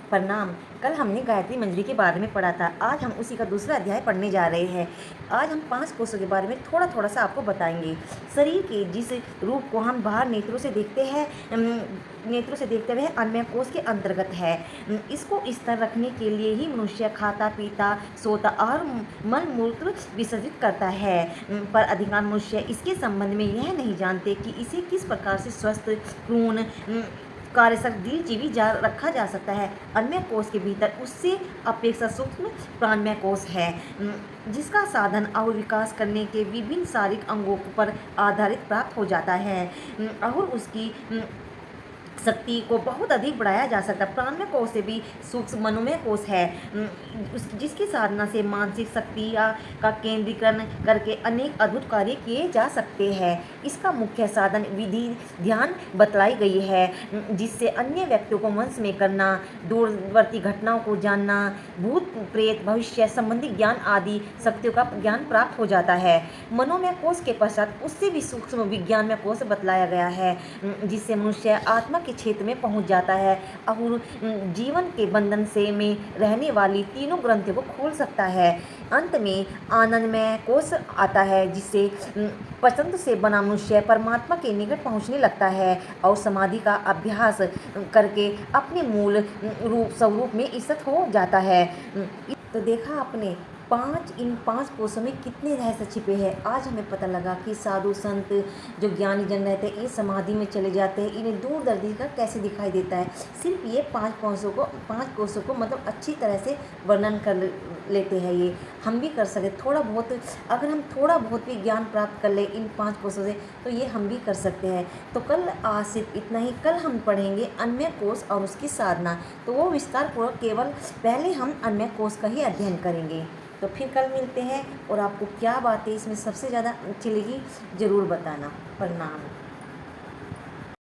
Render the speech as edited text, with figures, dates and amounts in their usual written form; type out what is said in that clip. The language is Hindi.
प्रणाम। कल हमने गायत्री मंजरी के बारे में पढ़ा था। आज हम उसी का दूसरा अध्याय पढ़ने जा रहे हैं। आज हम 5 कोषों के बारे में थोड़ा थोड़ा सा आपको बताएंगे। शरीर के जिस रूप को हम बाहर नेत्रों से देखते हैं, नेत्रों से देखते हुए अन्य कोष के अंतर्गत है। इसको स्थिर रखने के लिए ही मनुष्य खाता पीता सोता और मल मूत्र विसर्जित करता है, पर अधिकांश मनुष्य इसके संबंध में यह नहीं जानते कि इसे किस प्रकार से स्वस्थ पूर्ण कार्यशक्ति जीवी जा रखा जा सकता है। अन्य कोष के भीतर उससे अपेक्षा सूक्ष्म प्राणमय कोष है, जिसका साधन और विकास करने के विभिन्न शारीरिक अंगों पर आधारित प्राप्त हो जाता है और उसकी शक्ति को बहुत अधिक बढ़ाया जा सकता है। प्राणमय कोष से भी सूक्ष्म मनोमय कोष है, जिसकी साधना से मानसिक शक्ति का केंद्रीकरण करके अनेक अद्भुत कार्य किए जा सकते हैं। इसका मुख्य साधन विधि ध्यान बतलाई गई है, जिससे अन्य व्यक्तियों को वश में करना, दूरवर्ती घटनाओं को जानना, भूत प्रेत भविष्य संबंधी ज्ञान आदि शक्तियों का ज्ञान प्राप्त हो जाता है। मनोमय कोष के पश्चात उससे भी सूक्ष्म विज्ञानमय कोष बतलाया गया है, जिससे मनुष्य आत्मा के क्षेत्र में पहुंच जाता है और जीवन के बंधन से में रहने वाली तीनों ग्रंथियों को खोल सकता है। अंत में आनंदमय कोष आता है, जिससे पसंद से बना मनुष्य परमात्मा के निकट पहुंचने लगता है और समाधि का अभ्यास करके अपने मूल स्वरूप में स्थित हो जाता है। तो देखा आपने इन 5 कोषों में कितने रहस्य छिपे हैं। आज हमें पता लगा कि साधु संत जो ज्ञानी जन रहते हैं, ये समाधि में चले जाते हैं, इन्हें दूरदर्शी का कैसे दिखाई देता है। सिर्फ ये 5 कोषों को मतलब अच्छी तरह से वर्णन कर लेते हैं। ये हम भी कर सकते थोड़ा बहुत, अगर हम थोड़ा बहुत भी ज्ञान प्राप्त कर ले इन 5 कोषों से, तो ये हम भी कर सकते हैं। तो कल आज सिर्फ इतना ही। कल हम पढ़ेंगे अन्य कोष और उसकी साधना, तो वो विस्तार पूर्वक केवल पहले हम अन्य कोष का ही अध्ययन करेंगे। तो फिर कल मिलते हैं और आपको क्या बातें इसमें सबसे ज़्यादा अच्छी लगी ज़रूर बताना। प्रणाम।